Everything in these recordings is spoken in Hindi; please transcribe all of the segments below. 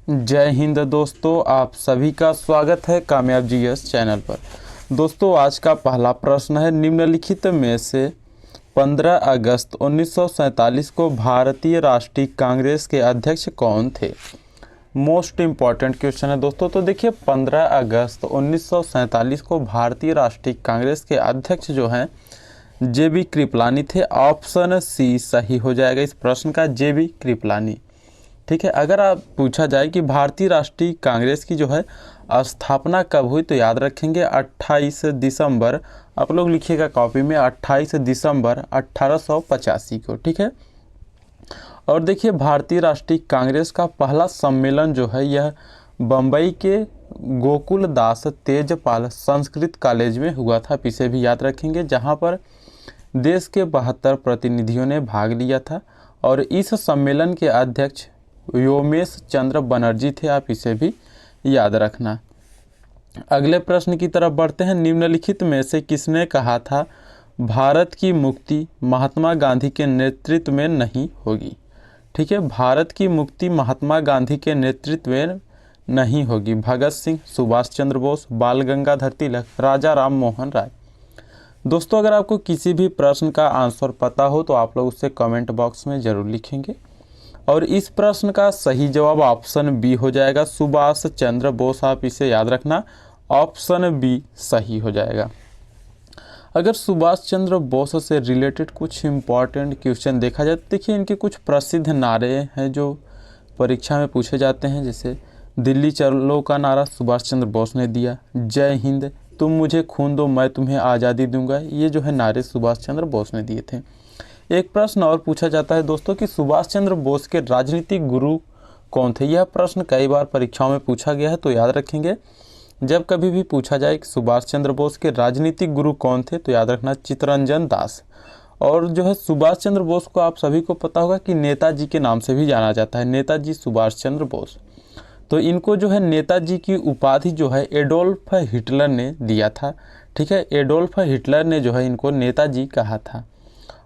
जय हिंद दोस्तों, आप सभी का स्वागत है कामयाब जीएस चैनल पर। दोस्तों, आज का पहला प्रश्न है, निम्नलिखित में से 15 अगस्त 1947 को भारतीय राष्ट्रीय कांग्रेस के अध्यक्ष कौन थे। मोस्ट इम्पॉर्टेंट क्वेश्चन है दोस्तों। तो देखिए, 15 अगस्त 1947 को भारतीय राष्ट्रीय कांग्रेस के अध्यक्ष जो हैं JB कृपलानी थे। ऑप्शन सी सही हो जाएगा इस प्रश्न का, JB कृपलानी। ठीक है, अगर आप पूछा जाए कि भारतीय राष्ट्रीय कांग्रेस की जो है स्थापना कब हुई, तो याद रखेंगे 28 दिसंबर, आप लोग लिखिएगा कॉपी में, 28 दिसंबर 1885 को। ठीक है, और देखिए, भारतीय राष्ट्रीय कांग्रेस का पहला सम्मेलन जो है यह बम्बई के गोकुल दास तेजपाल संस्कृत कॉलेज में हुआ था। इसे भी याद रखेंगे, जहां पर देश के 72 प्रतिनिधियों ने भाग लिया था और इस सम्मेलन के अध्यक्ष व्योमेश चंद्र बनर्जी थे। आप इसे भी याद रखना। अगले प्रश्न की तरफ बढ़ते हैं। निम्नलिखित में से किसने कहा था भारत की मुक्ति महात्मा गांधी के नेतृत्व में नहीं होगी। ठीक है, भारत की मुक्ति महात्मा गांधी के नेतृत्व में नहीं होगी। भगत सिंह, सुभाष चंद्र बोस, बाल गंगाधर तिलक, राजा राम मोहन राय। दोस्तों, अगर आपको किसी भी प्रश्न का आंसर पता हो तो आप लोग उसे कमेंट बॉक्स में ज़रूर लिखेंगे। और इस प्रश्न का सही जवाब ऑप्शन बी हो जाएगा, सुभाष चंद्र बोस। आप इसे याद रखना, ऑप्शन बी सही हो जाएगा। अगर सुभाष चंद्र बोस से रिलेटेड कुछ इम्पॉर्टेंट क्वेश्चन देखा जाए तो देखिए, इनके कुछ प्रसिद्ध नारे हैं जो परीक्षा में पूछे जाते हैं। जैसे दिल्ली चलो का नारा सुभाष चंद्र बोस ने दिया, जय हिंद, तुम मुझे खून दो मैं तुम्हें आज़ादी दूंगा, ये जो है नारे सुभाष चंद्र बोस ने दिए थे। एक प्रश्न और पूछा जाता है दोस्तों कि सुभाष चंद्र बोस के राजनीतिक गुरु कौन थे। यह प्रश्न कई बार परीक्षाओं में पूछा गया है, तो याद रखेंगे जब कभी भी पूछा जाए कि सुभाष चंद्र बोस के राजनीतिक गुरु कौन थे, तो याद रखना चित्तरंजन दास। और जो है सुभाष चंद्र बोस को आप सभी को पता होगा कि नेताजी के नाम से भी जाना जाता है, नेताजी सुभाष चंद्र बोस। तो इनको जो है नेताजी की उपाधि जो है एडोल्फ हिटलर ने दिया था। ठीक है, एडोल्फ हिटलर ने जो है इनको नेताजी कहा था।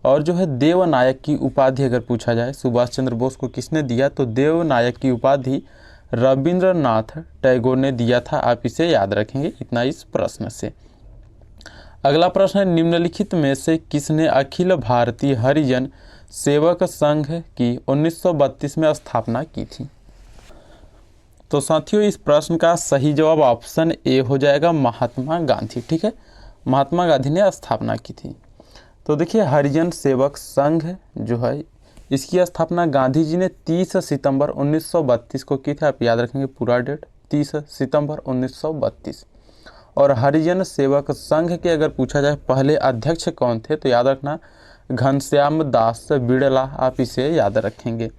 और जो है देवनायक की उपाधि अगर पूछा जाए सुभाष चंद्र बोस को किसने दिया, तो देवनायक की उपाधि रविंद्रनाथ टैगोर ने दिया था। आप इसे याद रखेंगे, इतना इस प्रश्न से। अगला प्रश्न है, निम्नलिखित में से किसने अखिल भारतीय हरिजन सेवक संघ की 1932 में स्थापना की थी। तो साथियों, इस प्रश्न का सही जवाब ऑप्शन ए हो जाएगा, महात्मा गांधी। ठीक है, महात्मा गांधी ने स्थापना की थी। तो देखिए, हरिजन सेवक संघ जो है इसकी स्थापना गांधी जी ने 30 सितंबर 1932 को की थी। आप याद रखेंगे पूरा डेट, 30 सितंबर 1932। और हरिजन सेवक संघ के अगर पूछा जाए पहले अध्यक्ष कौन थे, तो याद रखना घनश्याम दास बिड़ला। आप इसे याद रखेंगे।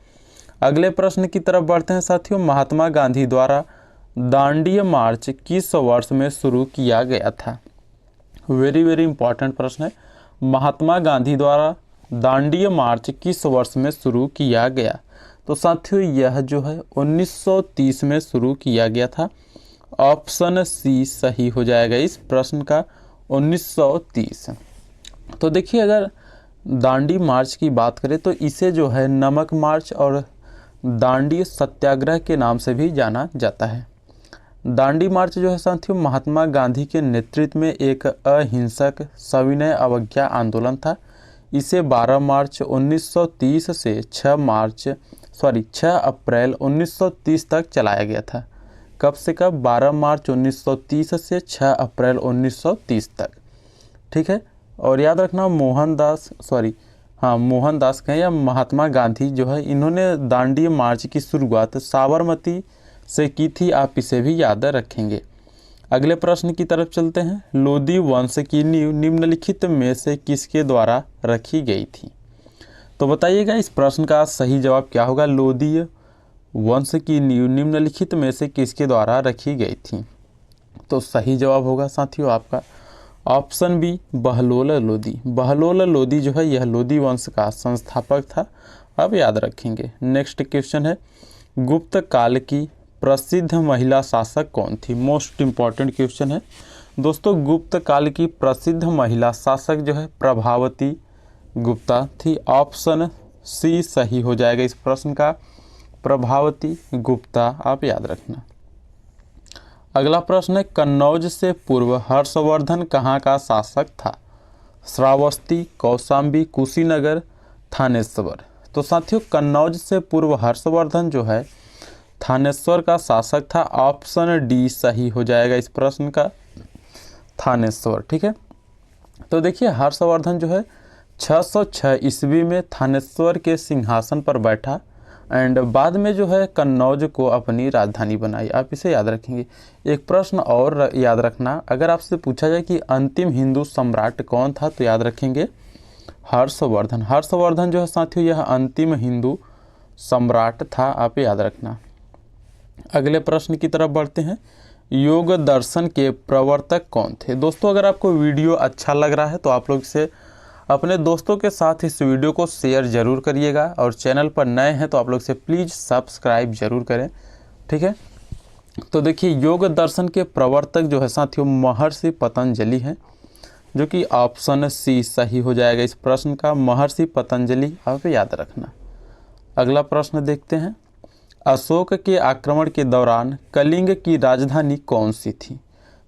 अगले प्रश्न की तरफ बढ़ते हैं साथियों। महात्मा गांधी द्वारा दांडी मार्च किस वर्ष में शुरू किया गया था। वेरी वेरी इंपॉर्टेंट प्रश्न है। महात्मा गांधी द्वारा दांडी मार्च किस वर्ष में शुरू किया गया। तो साथियों, यह जो है 1930 में शुरू किया गया था। ऑप्शन सी सही हो जाएगा इस प्रश्न का, 1930। तो देखिए, अगर दांडी मार्च की बात करें तो इसे जो है नमक मार्च और दांडी सत्याग्रह के नाम से भी जाना जाता है। दांडी मार्च जो है साथियों महात्मा गांधी के नेतृत्व में एक अहिंसक सविनय अवज्ञा आंदोलन था। इसे 12 मार्च 1930 से 6 अप्रैल 1930 तक चलाया गया था। कब से कब, 12 मार्च 1930 से 6 अप्रैल 1930 तक। ठीक है, और याद रखना मोहनदास कहें या महात्मा गांधी जो है इन्होंने दांडी मार्च की शुरुआत साबरमती से की थी। आप इसे भी याद रखेंगे। अगले प्रश्न की तरफ चलते हैं। लोदी वंश की नींव निम्नलिखित में से किसके द्वारा रखी गई थी। तो बताइएगा इस प्रश्न का सही जवाब क्या होगा। लोदी वंश की नींव निम्नलिखित में से किसके द्वारा रखी गई थी। तो सही जवाब होगा साथियों आपका ऑप्शन बी, बहलोल लोदी। बहलोल लोदी जो है यह लोदी वंश का संस्थापक था। अब याद रखेंगे। नेक्स्ट क्वेश्चन है, गुप्त काल की प्रसिद्ध महिला शासक कौन थी। मोस्ट इम्पॉर्टेंट क्वेश्चन है दोस्तों। गुप्त काल की प्रसिद्ध महिला शासक जो है प्रभावती गुप्ता थी। ऑप्शन सी सही हो जाएगा इस प्रश्न का, प्रभावती, गुप्ता, आप याद रखना। अगला प्रश्न है कन्नौज से पूर्व हर्षवर्धन कहाँ का शासक था? श्रावस्ती, कौशाम्बी, कुशीनगर, थानेश्वर। तो साथियों कन्नौज से पूर्व हर्षवर्धन जो है थानेश्वर का शासक था। ऑप्शन डी सही हो जाएगा इस प्रश्न का, थानेश्वर। ठीक है, तो देखिए हर्षवर्धन जो है 606 ईस्वी में थानेश्वर के सिंहासन पर बैठा एंड बाद में जो है कन्नौज को अपनी राजधानी बनाई। आप इसे याद रखेंगे। एक प्रश्न और याद रखना, अगर आपसे पूछा जाए कि अंतिम हिंदू सम्राट कौन था तो याद रखेंगे हर्षवर्धन। हर्षवर्धन जो है साथियों यह अंतिम हिंदू सम्राट था, आप याद रखना। अगले प्रश्न की तरफ बढ़ते हैं। योग दर्शन के प्रवर्तक कौन थे? दोस्तों अगर आपको वीडियो अच्छा लग रहा है तो आप लोग इसे अपने दोस्तों के साथ इस वीडियो को शेयर जरूर करिएगा और चैनल पर नए हैं तो आप लोग से प्लीज़ सब्सक्राइब जरूर करें। ठीक है, तो देखिए योग दर्शन के प्रवर्तक जो है साथियों महर्षि पतंजलि हैं, जो कि ऑप्शन सी सही हो जाएगा इस प्रश्न का, महर्षि पतंजलि, आप याद रखना। अगला प्रश्न देखते हैं। अशोक के आक्रमण के दौरान कलिंग की राजधानी कौन सी थी?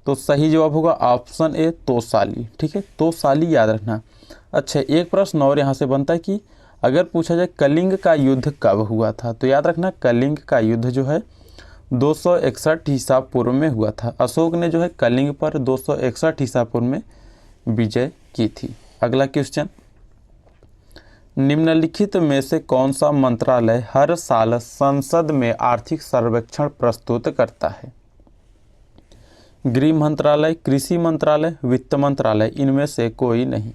तो सही जवाब होगा ऑप्शन ए तोसाली। ठीक है, तोसाली याद रखना। अच्छा, एक प्रश्न और यहाँ से बनता है कि अगर पूछा जाए कलिंग का युद्ध कब हुआ था तो याद रखना कलिंग का युद्ध जो है 261 ईसा पूर्व में हुआ था। अशोक ने जो है कलिंग पर 261 ईसा पूर्व में विजय की थी। अगला क्वेश्चन, निम्नलिखित में से कौन सा मंत्रालय हर साल संसद में आर्थिक सर्वेक्षण प्रस्तुत करता है? गृह मंत्रालय, कृषि मंत्रालय, वित्त मंत्रालय, इनमें से कोई नहीं।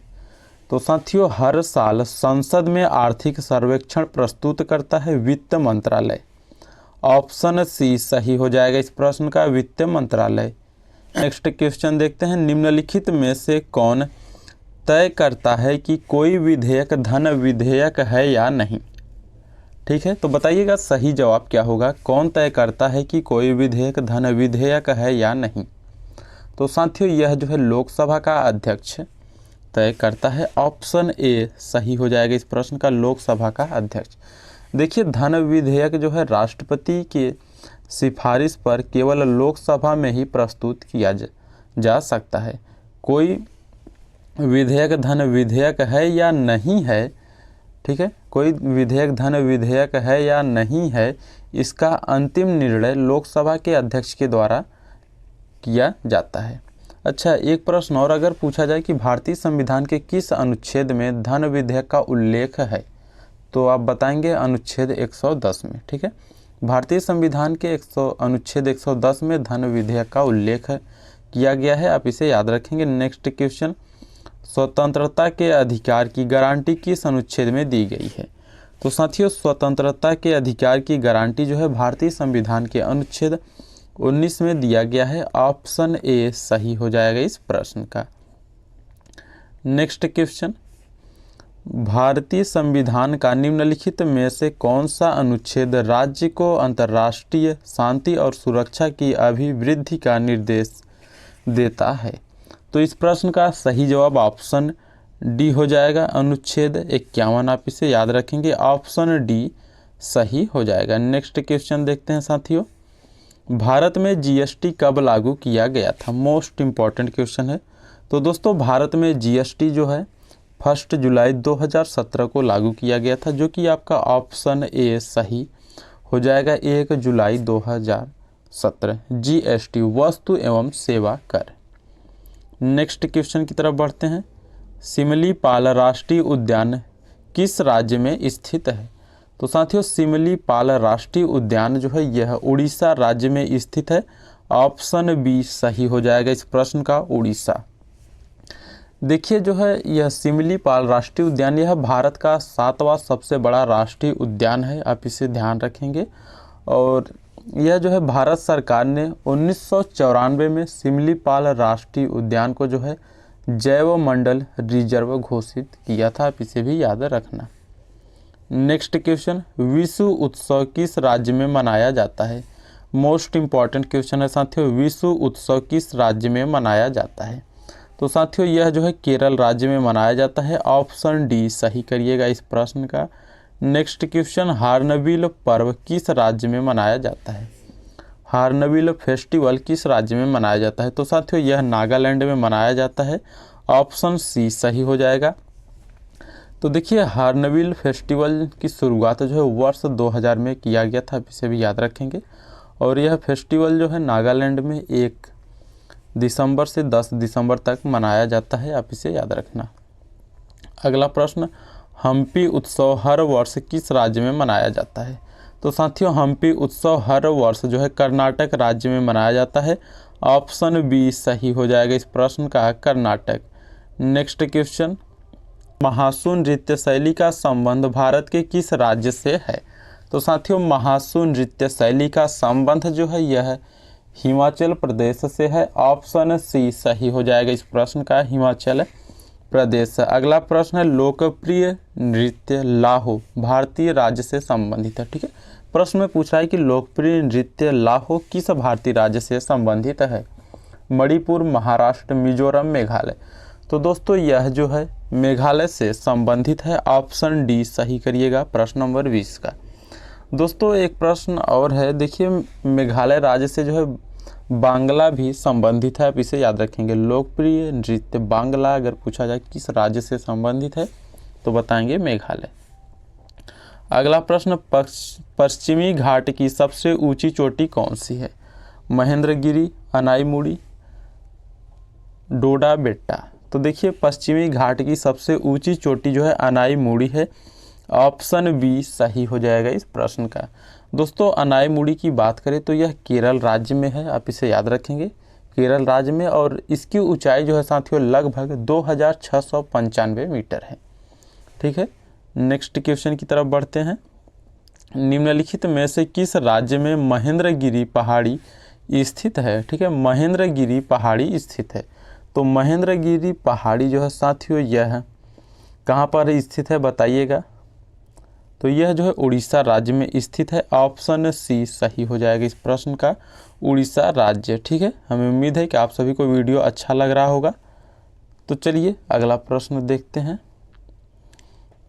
तो साथियों हर साल संसद में आर्थिक सर्वेक्षण प्रस्तुत करता है वित्त मंत्रालय। ऑप्शन सी सही हो जाएगा इस प्रश्न का, वित्त मंत्रालय। नेक्स्ट क्वेश्चन देखते हैं। निम्नलिखित में से कौन तय करता है कि कोई विधेयक धन विधेयक है या नहीं? ठीक है, तो बताइएगा सही जवाब क्या होगा। कौन तय करता है कि कोई विधेयक धन विधेयक है या नहीं? तो साथियों यह जो है लोकसभा का अध्यक्ष तय करता है। ऑप्शन ए सही हो जाएगा इस प्रश्न का, लोकसभा का अध्यक्ष। देखिए धन विधेयक जो है राष्ट्रपति के सिफारिश पर केवल लोकसभा में ही प्रस्तुत किया जा सकता है। कोई विधेयक धन विधेयक है या नहीं है, ठीक है, कोई विधेयक धन विधेयक है या नहीं है, इसका अंतिम निर्णय लोकसभा के अध्यक्ष के द्वारा किया जाता है। अच्छा, एक प्रश्न और अगर पूछा जाए कि भारतीय संविधान के किस अनुच्छेद में धन विधेयक का उल्लेख है तो आप बताएंगे अनुच्छेद 110 में। ठीक है, भारतीय संविधान के अनुच्छेद 110 में धन विधेयक का उल्लेख किया गया है, आप इसे याद रखेंगे। नेक्स्ट क्वेश्चन, स्वतंत्रता के अधिकार की गारंटी किस अनुच्छेद में दी गई है? तो साथियों स्वतंत्रता के अधिकार की गारंटी जो है भारतीय संविधान के अनुच्छेद 19 में दिया गया है। ऑप्शन ए सही हो जाएगा इस प्रश्न का। नेक्स्ट क्वेश्चन, भारतीय संविधान का निम्नलिखित में से कौन सा अनुच्छेद राज्य को अंतर्राष्ट्रीय शांति और सुरक्षा की अभिवृद्धि का निर्देश देता है? तो इस प्रश्न का सही जवाब ऑप्शन डी हो जाएगा, अनुच्छेद 51, आप इसे याद रखेंगे। ऑप्शन डी सही हो जाएगा। नेक्स्ट क्वेश्चन देखते हैं साथियों। भारत में जीएसटी कब लागू किया गया था? मोस्ट इम्पॉर्टेंट क्वेश्चन है। तो दोस्तों भारत में जीएसटी जो है 1 जुलाई 2017 को लागू किया गया था, जो कि आपका ऑप्शन ए सही हो जाएगा, 1 जुलाई 2017। जीएसटी वस्तु एवं सेवा कर। नेक्स्ट क्वेश्चन की तरफ बढ़ते हैं। सिमलीपाल राष्ट्रीय उद्यान किस राज्य में स्थित है? तो साथियों सिमलीपाल राष्ट्रीय उद्यान जो है यह उड़ीसा राज्य में स्थित है। ऑप्शन बी सही हो जाएगा इस प्रश्न का, उड़ीसा। देखिए जो है यह सिमलीपाल राष्ट्रीय उद्यान यह भारत का 7वां सबसे बड़ा राष्ट्रीय उद्यान है, आप इसे ध्यान रखेंगे। और यह जो है भारत सरकार ने 1994 में सिमलीपाल राष्ट्रीय उद्यान को जो है जैव मंडल रिजर्व घोषित किया था, आप इसे भी याद रखना। नेक्स्ट क्वेश्चन, विश्व उत्सव किस राज्य में मनाया जाता है? मोस्ट इम्पॉर्टेंट क्वेश्चन है साथियों, विश्व उत्सव किस राज्य में मनाया जाता है? तो साथियों यह जो है केरल राज्य में मनाया जाता है। ऑप्शन डी सही करिएगा इस प्रश्न का, नेक्स्ट क्वेश्चन, हार्नबिल पर्व किस राज्य में मनाया जाता है? हार्नबिल फेस्टिवल किस राज्य में मनाया जाता है? तो साथियों यह नागालैंड में मनाया जाता है। ऑप्शन सी सही हो जाएगा। तो देखिए हार्नबिल फेस्टिवल की शुरुआत जो है वर्ष 2000 में किया गया था, इसे भी याद रखेंगे। और यह फेस्टिवल जो है नागालैंड में 1 दिसंबर से 10 दिसंबर तक मनाया जाता है, आप इसे याद रखना। अगला प्रश्न, हम्पी उत्सव हर वर्ष किस राज्य में मनाया जाता है? तो साथियों हम्पी उत्सव हर वर्ष जो है कर्नाटक राज्य में मनाया जाता है। ऑप्शन बी सही हो जाएगा इस प्रश्न का, कर्नाटक। नेक्स्ट क्वेश्चन, महासु नृत्य शैली का संबंध भारत के किस राज्य से है? तो साथियों महासु नृत्य शैली का संबंध जो है यह हिमाचल प्रदेश से है। ऑप्शन सी सही हो जाएगा इस प्रश्न का, हिमाचल प्रदेश। अगला प्रश्न है, लोकप्रिय नृत्य लाहो भारतीय राज्य से संबंधित है। ठीक है, प्रश्न में पूछा है कि लोकप्रिय नृत्य लाहो किस भारतीय राज्य से संबंधित है? मणिपुर, महाराष्ट्र, मिजोरम, मेघालय। तो दोस्तों यह जो है मेघालय से संबंधित है। ऑप्शन डी सही करिएगा प्रश्न नंबर 20 का। दोस्तों एक प्रश्न और है, देखिए मेघालय राज्य से जो है बांग्ला भी संबंधित है, आप इसे याद रखेंगे। लोकप्रिय नृत्य बांग्ला अगर पूछा जाए किस राज्य से संबंधित है तो बताएंगे मेघालय। अगला प्रश्न, पश्चिमी घाट की सबसे ऊंची चोटी कौन सी है? महेंद्रगिरी, अनाईमुड़ी, डोडा बेट्टा। तो देखिए पश्चिमी घाट की सबसे ऊंची चोटी जो है अनाईमुड़ी है। ऑप्शन बी सही हो जाएगा इस प्रश्न का। दोस्तों अनाईमुड़ी की बात करें तो यह केरल राज्य में है, आप इसे याद रखेंगे, केरल राज्य में। और इसकी ऊंचाई जो है साथियों लगभग 2695 मीटर है। ठीक है, नेक्स्ट क्वेश्चन की तरफ बढ़ते हैं। निम्नलिखित में से किस राज्य में महेंद्रगिरी पहाड़ी स्थित है? ठीक है, महेंद्रगिरी पहाड़ी स्थित है। तो महेंद्रगिरी पहाड़ी जो है साथियों यह कहाँ पर स्थित है बताइएगा? तो यह जो है उड़ीसा राज्य में स्थित है। ऑप्शन सी सही हो जाएगा इस प्रश्न का, उड़ीसा राज्य। ठीक है, हमें उम्मीद है कि आप सभी को वीडियो अच्छा लग रहा होगा। तो चलिए अगला प्रश्न देखते हैं।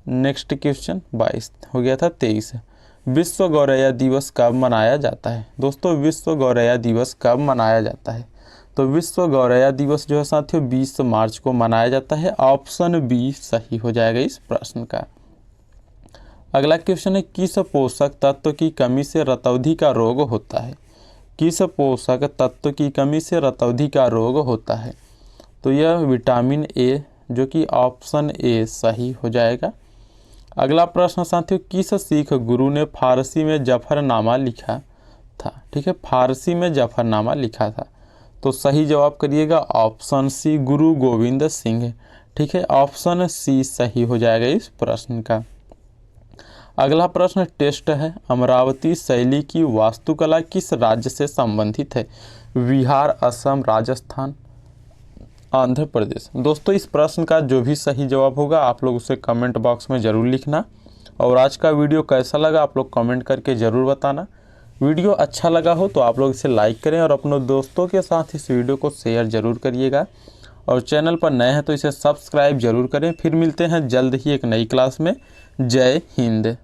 नेक्स्ट क्वेश्चन 22 हो गया था, 23 विश्व गौरैया दिवस कब मनाया जाता है? दोस्तों विश्व गौरैया दिवस कब मनाया जाता है? तो विश्व गौरैया दिवस जो है साथियों 20 मार्च को मनाया जाता है। ऑप्शन बी सही हो जाएगा इस प्रश्न का। अगला क्वेश्चन है, किस पोषक तत्व की कमी से रतौंधी का रोग होता है? किस पोषक तत्व की कमी से रतौंधी का रोग होता है? तो यह विटामिन ए, जो कि ऑप्शन ए सही हो जाएगा। अगला प्रश्न साथियों, किस सिख गुरु ने फारसी में जफरनामा लिखा था? ठीक है, फारसी में जफरनामा लिखा था। तो सही जवाब करिएगा ऑप्शन सी, गुरु गोविंद सिंह। ठीक है, ऑप्शन सी सही हो जाएगा इस प्रश्न का। अगला प्रश्न टेस्ट है, अमरावती शैली की वास्तुकला किस राज्य से संबंधित है? बिहार, असम, राजस्थान, आंध्र प्रदेश। दोस्तों इस प्रश्न का जो भी सही जवाब होगा आप लोग उसे कमेंट बॉक्स में ज़रूर लिखना। और आज का वीडियो कैसा लगा आप लोग कमेंट करके ज़रूर बताना। वीडियो अच्छा लगा हो तो आप लोग इसे लाइक करें और अपने दोस्तों के साथ इस वीडियो को शेयर ज़रूर करिएगा। और चैनल पर नए हैं तो इसे सब्सक्राइब ज़रूर करें। फिर मिलते हैं जल्द ही एक नई क्लास में। जय हिंद।